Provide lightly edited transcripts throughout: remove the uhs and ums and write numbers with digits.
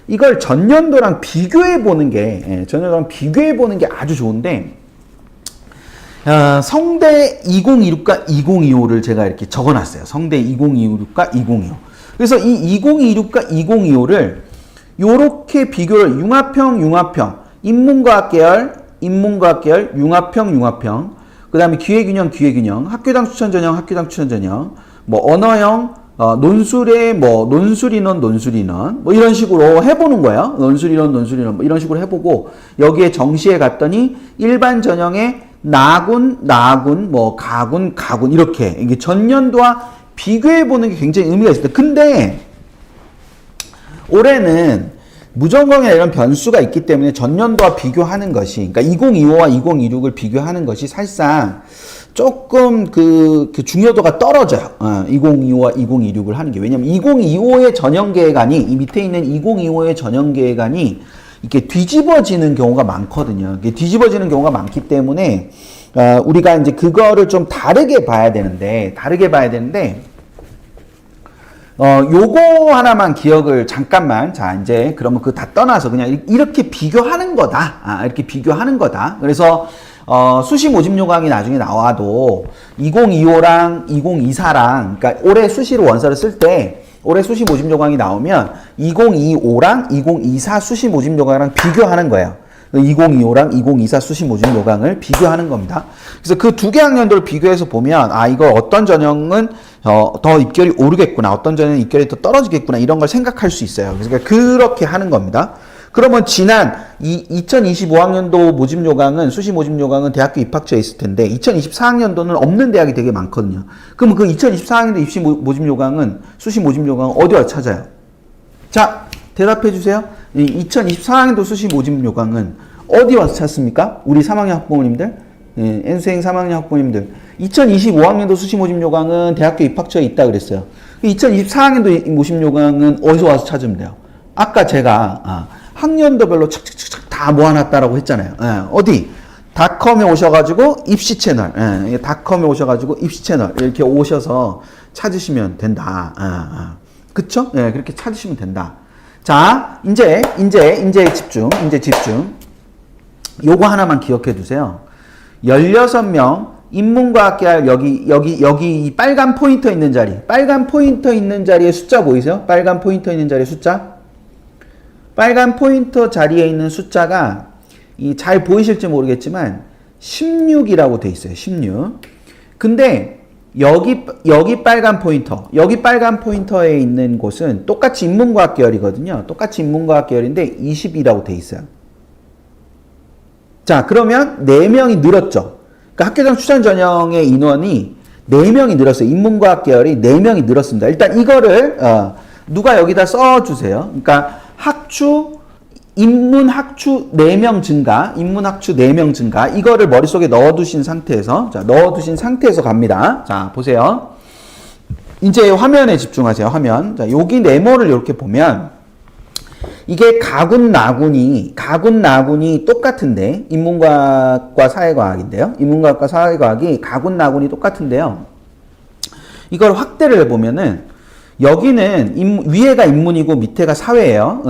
이걸 전년도랑 비교해 보는 게, 전년도랑 비교해 보는 게 아주 좋은데, 성대 2026과 2025를 제가 이렇게 적어 놨어요. 성대 2026과 2025. 그래서 이 2026과 2025를 요렇게 비교를 융합형, 인문과학 계열, 융합형, 그 다음에 기회균형, 학교당 추천 전형, 뭐 언어형, 논술인원, 뭐 이런 식으로 해보는 거예요. 논술인원, 뭐 이런 식으로 해보고, 여기에 정시에 갔더니 일반 전형에 나군, 뭐 가군, 이렇게 이게 전년도와 비교해보는 게 굉장히 의미가 있습니다. 근데 올해는 무전공이나 이런 변수가 있기 때문에 전년도와 비교하는 것이, 그러니까 2025와 2026을 비교하는 것이 사실상 조금 그 중요도가 떨어져요. 2025와 2026을 하는 게. 왜냐면 2025의 전형계획안이, 이 밑에 있는 2025의 전형계획안이 이렇게 뒤집어지는 경우가 많거든요. 이게 뒤집어지는 경우가 많기 때문에, 우리가 이제 그거를 좀 다르게 봐야 되는데, 요거 하나만 기억을 잠깐만. 자, 이제 그러면 그거 다 떠나서 그냥 이렇게 비교하는 거다. 이렇게 비교하는 거다. 그래서 수시 모집 요강이 나중에 나와도 2025랑 2024랑, 그러니까 올해 수시로 원서를 쓸 때 올해 수시 모집 요강이 나오면 2025랑 2024 수시 모집 요강이랑 비교하는 거예요. 2025랑 2024 수시 모집 요강을 비교하는 겁니다. 그래서 그 두 개 학년도를 비교해서 보면, 이거 어떤 전형은 더 입결이 오르겠구나, 어떤 전형은 입결이 더 떨어지겠구나, 이런 걸 생각할 수 있어요. 그래서 그렇게 하는 겁니다. 그러면 지난 2025학년도 모집 요강은, 수시 모집 요강은 대학교 입학처에 있을 텐데 2024학년도는 없는 대학이 되게 많거든요. 그러면 그 2024학년도 입시 모집 요강은, 수시 모집 요강은 어디 와서 찾아요? 자, 대답해 주세요. 2024학년도 수시 모집 요강은 어디 와서 찾습니까? 우리 3학년 학부모님들, N수행 3학년 학부모님들. 2025학년도 수시 모집 요강은 대학교 입학처에 있다 그랬어요. 2024학년도 모집 요강은 어디서 와서 찾으면 돼요? 아까 제가 학년도별로 착착착 다 모아놨다라고 했잖아요. 어디? 닷컴에 오셔가지고 입시 채널, 닷컴에 오셔가지고 입시 채널 이렇게 오셔서 찾으시면 된다. 그쵸? 그렇게 찾으시면 된다. 자, 이제 집중. 요거 하나만 기억해 두세요. 16명 인문과학 계열, 여기 이 빨간 포인터 있는 자리에 숫자 보이세요? 빨간 포인터 있는 자리에 숫자? 빨간 포인터 자리에 있는 숫자가 잘 보이실지 모르겠지만 16이라고 돼 있어요. 16. 근데 여기 빨간 포인터에 있는 곳은 똑같이 인문과학 계열이거든요. 똑같이 인문과학 계열인데 20이라고 돼 있어요. 자, 그러면 4명이 늘었죠. 그러니까 학교장 추천 전형의 인원이 4명이 늘었어요. 인문과학 계열이 4명이 늘었습니다. 일단 이거를 누가 여기다 써주세요. 그러니까 인문학추 4명 증가, 이거를 머릿속에 넣어두신 상태에서, 갑니다. 자, 보세요. 이제 화면에 집중하세요, 화면. 자, 여기 네모를 이렇게 보면, 이게 가군, 나군이 똑같은데, 인문과학과 사회과학인데요. 인문과학과 사회과학이 가군, 나군이 똑같은데요. 이걸 확대를 해보면은, 여기는 위에가 인문이고 밑에가 사회예요.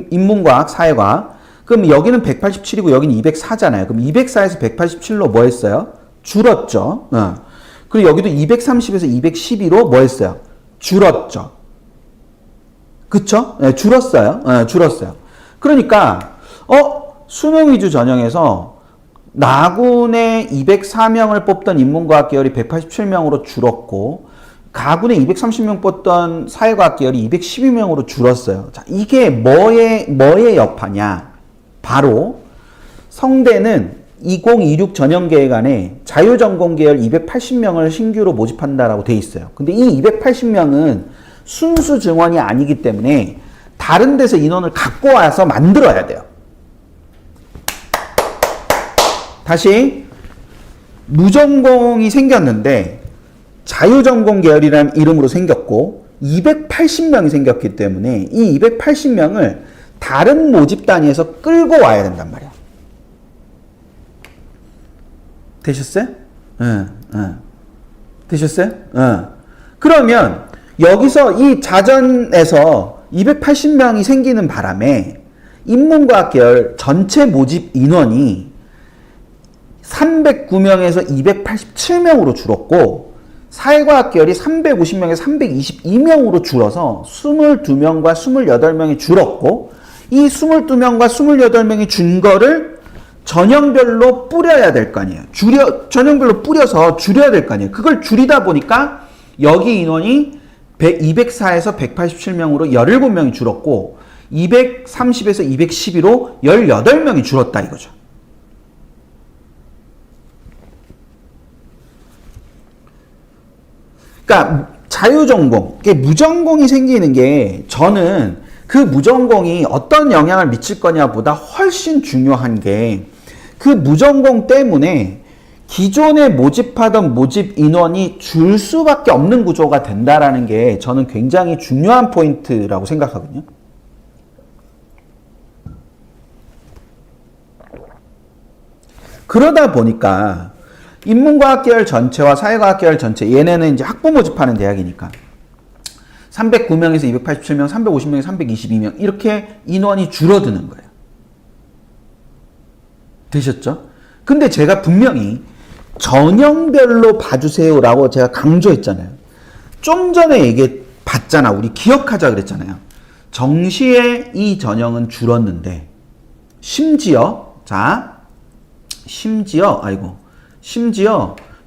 인문과학, 사회과학. 그럼 여기는 187이고 여기는 204잖아요. 그럼 204에서 187로 뭐 했어요? 줄었죠. 그리고 여기도 230에서 212로 뭐 했어요? 줄었죠. 그쵸? 줄었어요. 그러니까 수능 위주 전형에서 나군의 204명을 뽑던 인문과학 계열이 187명으로 줄었고, 가군에 230명 뽑던 사회과학 계열이 212명으로 줄었어요. 자, 이게 뭐의 여파냐? 바로 성대는 2026 전형계획안에 자유전공 계열 280명을 신규로 모집한다라고 돼 있어요. 근데 이 280명은 순수 증원이 아니기 때문에 다른 데서 인원을 갖고 와서 만들어야 돼요. 다시, 무전공이 생겼는데 자유전공 계열이라는 이름으로 생겼고 280명이 생겼기 때문에 이 280명을 다른 모집 단위에서 끌고 와야 된단 말이야. 되셨어요? 되셨어요? 그러면 여기서 이 자전에서 280명이 생기는 바람에 인문과학 계열 전체 모집 인원이 309명에서 287명으로 줄었고 사회과학 계열이 350명에서 322명으로 줄어서 22명과 28명이 줄었고 이 22명과 28명이 준 거를 전형별로 뿌려야 될 거 아니에요. 전형별로 뿌려서 줄여야 될 거 아니에요. 그걸 줄이다 보니까 여기 인원이 204에서 187명으로 17명이 줄었고 230에서 212로 18명이 줄었다 이거죠. 그러니까 자유전공, 무전공이 생기는 게 저는 그 무전공이 어떤 영향을 미칠 거냐보다 훨씬 중요한 게 그 무전공 때문에 기존에 모집하던 모집 인원이 줄 수밖에 없는 구조가 된다라는 게 저는 굉장히 중요한 포인트라고 생각하거든요. 그러다 보니까 인문과학 계열 전체와 사회과학 계열 전체, 얘네는 이제 학부 모집하는 대학이니까 309명에서 287명, 350명에서 322명 이렇게 인원이 줄어드는 거예요. 되셨죠? 근데 제가 분명히 전형별로 봐주세요라고 제가 강조했잖아요. 좀 전에 얘기 봤잖아. 우리 기억하자 그랬잖아요. 정시에 이 전형은 줄었는데 심지어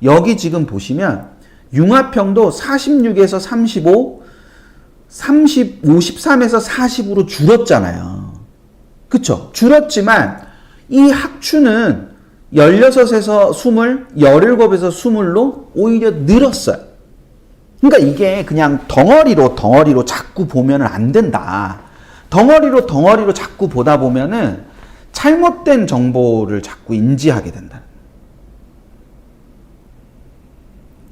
여기 지금 보시면 융합형도 46에서 35, 53에서 40으로 줄었잖아요. 그쵸? 줄었지만 이 학추는 16에서 20, 17에서 20로 오히려 늘었어요. 그러니까 이게 그냥 덩어리로 자꾸 보면은 안 된다. 덩어리로 자꾸 보다 보면은 잘못된 정보를 자꾸 인지하게 된다.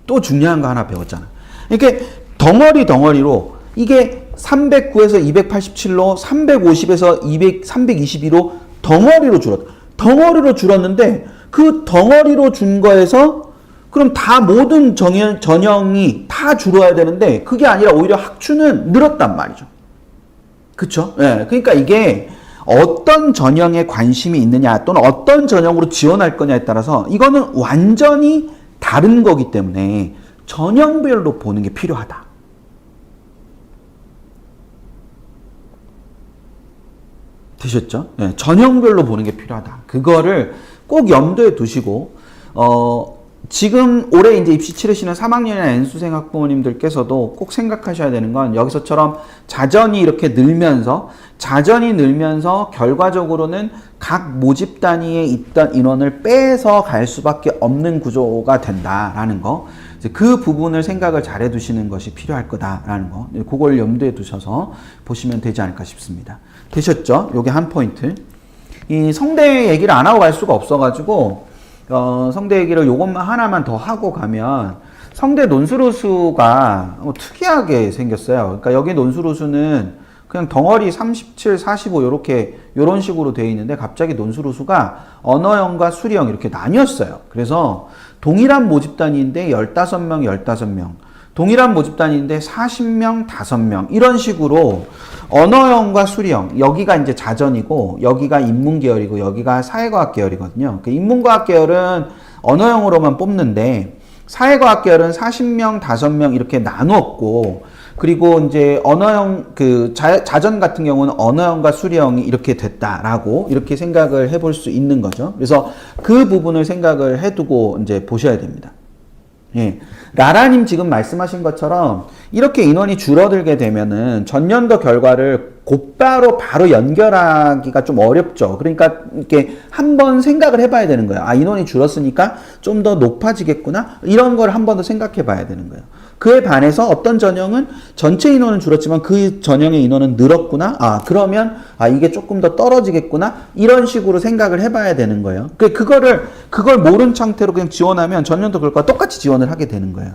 또 중요한 거 하나 배웠잖아. 이렇게 덩어리로 이게 309에서 287로 350에서 322로 덩어리로 줄었다. 덩어리로 줄었는데 그 덩어리로 준 거에서 그럼 다 모든 전형이 다 줄어야 되는데 그게 아니라 오히려 학추는 늘었단 말이죠. 그쵸? 예. 그러니까 이게 어떤 전형에 관심이 있느냐 또는 어떤 전형으로 지원할 거냐에 따라서 이거는 완전히 다른 거기 때문에 전형별로 보는 게 필요하다. 되셨죠? 네, 전형별로 보는 게 필요하다. 그거를 꼭 염두에 두시고 지금 올해 이제 입시 치르시는 3학년이나 N수생 학부모님들께서도 꼭 생각하셔야 되는 건 여기서처럼 자전이 이렇게 늘면서 결과적으로는 각 모집 단위에 있던 인원을 빼서 갈 수밖에 없는 구조가 된다라는 거. 그 부분을 생각을 잘 해두시는 것이 필요할 거다라는 거. 그걸 염두에 두셔서 보시면 되지 않을까 싶습니다. 되셨죠? 요게 한 포인트. 이 성대 얘기를 안 하고 갈 수가 없어가지고 성대 얘기를 요것만 하나만 더 하고 가면 성대 논술우수가 특이하게 생겼어요. 그러니까 여기 논술우수는 그냥 덩어리 37, 45 요런 식으로 되어 있는데 갑자기 논술우수가 언어형과 수리형 이렇게 나뉘었어요. 그래서 동일한 모집 단위인데 15명, 15명. 동일한 모집 단위인데 40명, 5명. 이런 식으로 언어형과 수리형. 여기가 이제 자전이고, 여기가 인문계열이고, 여기가 사회과학 계열이거든요. 그 인문과학 계열은 언어형으로만 뽑는데, 사회과학 계열은 40명, 5명 이렇게 나누었고, 그리고 이제 언어형, 자전 같은 경우는 언어형과 수리형이 이렇게 됐다라고 이렇게 생각을 해볼 수 있는 거죠. 그래서 그 부분을 생각을 해두고 이제 보셔야 됩니다. 예. 라라님 지금 말씀하신 것처럼 이렇게 인원이 줄어들게 되면은 전년도 결과를 곧바로 바로 연결하기가 좀 어렵죠. 그러니까 이렇게 한번 생각을 해봐야 되는 거예요. 아, 인원이 줄었으니까 좀 더 높아지겠구나. 이런 걸 한 번 더 생각해 봐야 되는 거예요. 그에 반해서 어떤 전형은 전체 인원은 줄었지만 그 전형의 인원은 늘었구나. 아, 그러면 이게 조금 더 떨어지겠구나. 이런 식으로 생각을 해봐야 되는 거예요. 그걸 모른 상태로 그냥 지원하면 전년도 결과와 똑같이 지원을 하게 되는 거예요.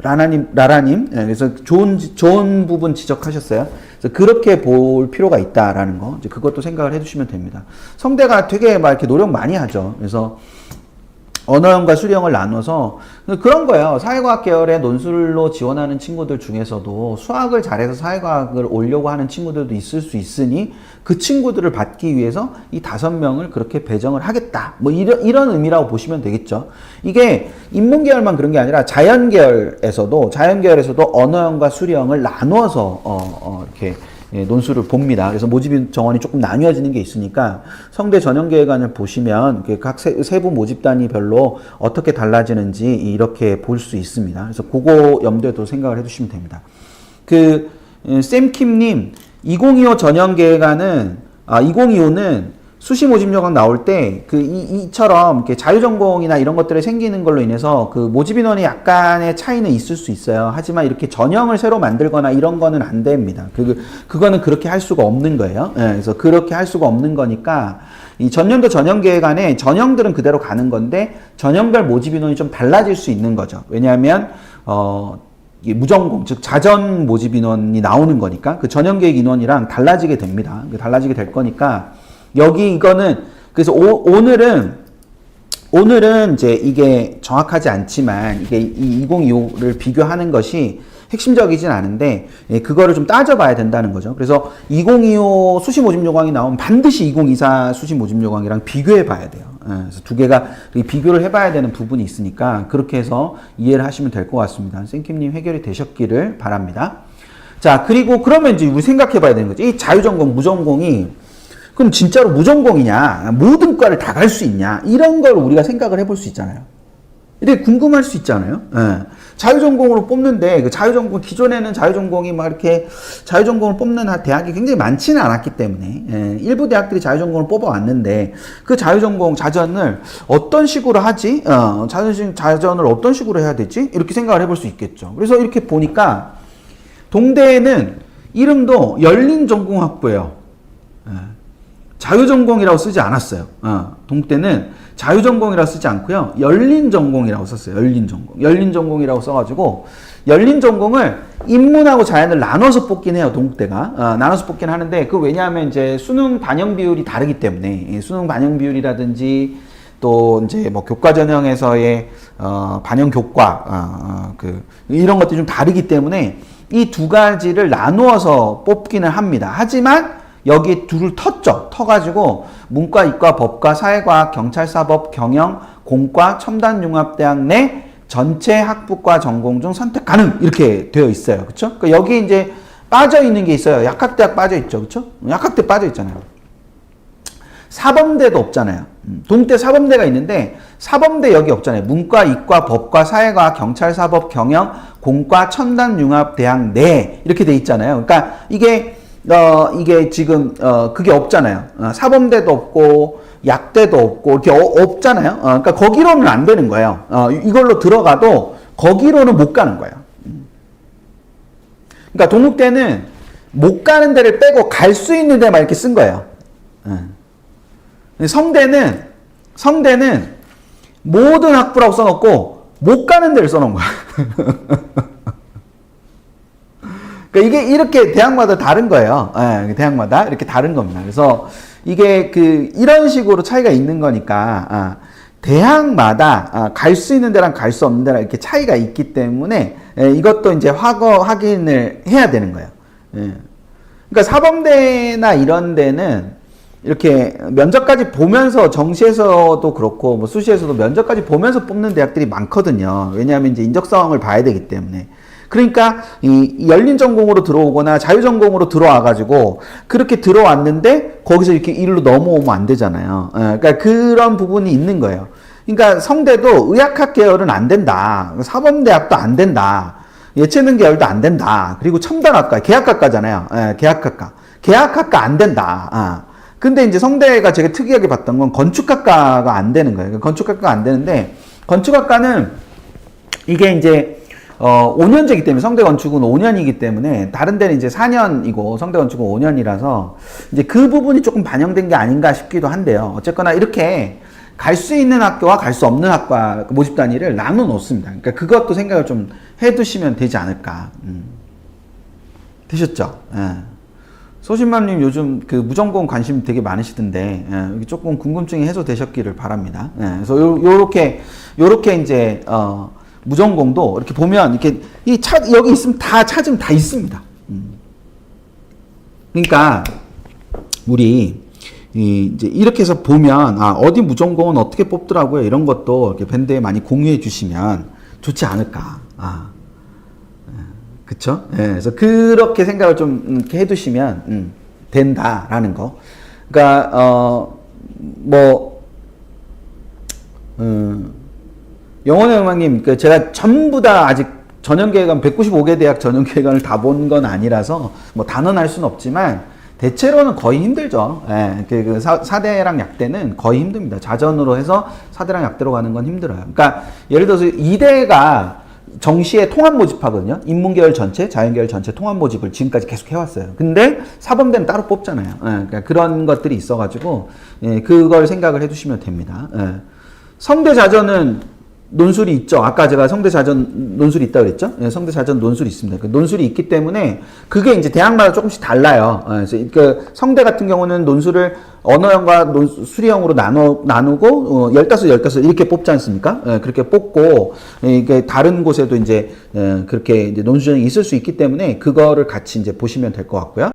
라라님, 그래서 좋은 부분 지적하셨어요. 그래서 그렇게 볼 필요가 있다라는 거, 이제 그것도 생각을 해주시면 됩니다. 성대가 되게 막 이렇게 노력 많이 하죠. 그래서 언어형과 수리형을 나눠서 그런 거예요. 사회과학 계열의 논술로 지원하는 친구들 중에서도 수학을 잘해서 사회과학을 오려고 하는 친구들도 있을 수 있으니 그 친구들을 받기 위해서 이 5명을 그렇게 배정을 하겠다. 뭐 이런 의미라고 보시면 되겠죠. 이게 인문계열만 그런 게 아니라 자연계열에서도 언어형과 수리형을 나누어서 이렇게 논술을 봅니다. 그래서 모집 정원이 조금 나뉘어지는 게 있으니까 성대 전형계획안을 보시면 각 세부 모집단위별로 어떻게 달라지는지 이렇게 볼 수 있습니다. 그래서 그거 염두에 도 생각을 해두시면 됩니다. 샘킴님 2025 전형계획안은 2025는 수시 모집 요강 나올 때 이처럼 이렇게 자유전공이나 이런 것들이 생기는 걸로 인해서 그 모집 인원이 약간의 차이는 있을 수 있어요. 하지만 이렇게 전형을 새로 만들거나 이런 거는 안 됩니다. 그거는 그렇게 할 수가 없는 거예요. 그래서 그렇게 할 수가 없는 거니까 이 전년도 전형계획안에 전형들은 그대로 가는 건데 전형별 모집 인원이 좀 달라질 수 있는 거죠. 왜냐하면 무전공, 즉 자전 모집 인원이 나오는 거니까 그 전형계획 인원이랑 달라지게 됩니다. 달라지게 될 거니까 여기 이거는 그래서 오늘은 이제 이게 정확하지 않지만 이게 이 2025를 비교하는 것이 핵심적이진 않은데 그거를 좀 따져봐야 된다는 거죠. 그래서 2025 수시 모집 요강이 나오면 반드시 2024 수시 모집 요강이랑 비교해 봐야 돼요. 그래서 두 개가 비교를 해봐야 되는 부분이 있으니까 그렇게 해서 이해를 하시면 될 것 같습니다. 쌤킴님 해결이 되셨기를 바랍니다. 자, 그리고 그러면 이제 우리 생각해 봐야 되는 거죠. 이 자유전공, 무전공이 그럼 진짜로 무전공이냐, 모든 과를 다 갈 수 있냐, 이런 걸 우리가 생각을 해볼 수 있잖아요. 이렇게 궁금할 수 있잖아요. 자유전공으로 뽑는데, 그 자유전공, 기존에는 자유전공이 막 이렇게 자유전공을 뽑는 대학이 굉장히 많지는 않았기 때문에, 일부 대학들이 자유전공을 뽑아왔는데, 그 자유전공 자전을 어떤 식으로 하지? 자전을 어떤 식으로 해야 되지? 이렇게 생각을 해볼 수 있겠죠. 그래서 이렇게 보니까, 동대에는 이름도 열린전공학부예요. 자유전공이라고 쓰지 않았어요. 동대는 자유전공이라고 쓰지 않고요. 열린전공이라고 썼어요. 열린전공. 열린전공이라고 써가지고 열린전공을 인문하고 자연을 나눠서 뽑긴 해요. 동대가. 나눠서 뽑긴 하는데 그 왜냐하면 이제 수능 반영 비율이 다르기 때문에 수능 반영 비율이라든지 또 이제 뭐 교과 전형에서의 반영 교과 이런 것들이 좀 다르기 때문에 이 두 가지를 나누어서 뽑기는 합니다. 하지만 여기 둘을 텄죠. 터가지고 문과, 이과, 법과, 사회과학, 경찰사법, 경영, 공과, 첨단융합대학 내 전체 학부과 전공 중 선택 가능 이렇게 되어 있어요. 그렇죠? 그러니까 여기 이제 빠져 있는 게 있어요. 약학대학 빠져 있죠. 그렇죠? 약학대 빠져 있잖아요. 사범대도 없잖아요. 동대 사범대가 있는데 사범대 여기 없잖아요. 문과, 이과, 법과, 사회과학, 경찰사법, 경영, 공과, 첨단융합대학 내 이렇게 돼 있잖아요. 그러니까 이게 지금, 그게 없잖아요. 사범대도 없고, 약대도 없고, 이렇게 없잖아요. 그러니까 거기로는 안 되는 거예요. 이걸로 들어가도 거기로는 못 가는 거예요. 그러니까 동국대는 못 가는 데를 빼고 갈 수 있는 데만 이렇게 쓴 거예요. 성대는 모든 학부라고 써놓고 못 가는 데를 써놓은 거야. 그러니까 이게 이렇게 대학마다 다른 거예요. 대학마다 이렇게 다른 겁니다. 그래서 이게 이런 식으로 차이가 있는 거니까, 대학마다 갈 수 있는 데랑 갈 수 없는 데랑 이렇게 차이가 있기 때문에, 이것도 이제 확인을 해야 되는 거예요. 그러니까 사범대나 이런 데는 이렇게 면접까지 보면서 정시에서도 그렇고, 뭐 수시에서도 면접까지 보면서 뽑는 대학들이 많거든요. 왜냐하면 이제 인적성을 봐야 되기 때문에. 그러니까 이 열린 전공으로 들어오거나 자유 전공으로 들어와 가지고 그렇게 들어왔는데 거기서 이렇게 일로 넘어오면 안 되잖아요. 그러니까 그런 부분이 있는 거예요. 그러니까 성대도 의학학 계열은 안 된다. 사범대학도 안 된다. 예체능 계열도 안 된다. 그리고 첨단학과, 계약학과잖아요. 계약학과 안 된다. 근데 이제 성대가 제가 특이하게 봤던 건 건축학과가 안 되는 거예요. 건축학과가 안 되는데 건축학과는 이게 이제 5년제이기 때문에 성대 건축은 5년이기 때문에 다른 데는 이제 4년이고 성대 건축은 5년이라서 이제 그 부분이 조금 반영된 게 아닌가 싶기도 한데요. 어쨌거나 이렇게 갈 수 있는 학교와 갈 수 없는 학과 모집 단위를 나눠 놓습니다. 그러니까 그것도 생각을 좀 해두시면 되지 않을까. 되셨죠? 소신맘님 요즘 그 무전공 관심 되게 많으시던데, 예, 여기 조금 궁금증이 해소되셨기를 바랍니다. 예, 그래서 요렇게 이제, 무전공도 이렇게 보면, 이렇게, 여기 있으면 찾으면 다 있습니다. 그러니까, 우리, 이제 이렇게 해서 보면, 어디 무전공은 어떻게 뽑더라고요. 이런 것도 이렇게 밴드에 많이 공유해 주시면 좋지 않을까. 그쵸? 예, 그래서 그렇게 생각을 좀 이렇게 해두시면 된다라는 거. 그러니까 영원의 음악님, 그 제가 전부 다 아직 전형계획안 195개 대학 전형계획안을 다 본 건 아니라서 뭐 단언할 수는 없지만 대체로는 거의 힘들죠. 예, 그 4대랑 약대는 거의 힘듭니다. 자전으로 해서 4대랑 약대로 가는 건 힘들어요. 그러니까 예를 들어서 2대가 정시에 통합 모집하거든요. 인문계열 전체, 자연계열 전체 통합 모집을 지금까지 계속 해왔어요. 근데 사범대는 따로 뽑잖아요. 예, 그러니까 그런 것들이 있어가지고, 예, 그걸 생각을 해두시면 됩니다. 예. 성대자전은 논술이 있죠. 아까 제가 성대자전 논술이 있다고 그랬죠? 예, 성대자전 논술이 있습니다. 그 논술이 있기 때문에 그게 이제 대학마다 조금씩 달라요. 그래서 그 성대 같은 경우는 논술을 언어형과 수리형으로 나누고 15 이렇게 뽑지 않습니까? 예, 그렇게 뽑고 이게 다른 곳에도 이제 그렇게 이제 논술형이 있을 수 있기 때문에 그거를 같이 이제 보시면 될 것 같고요.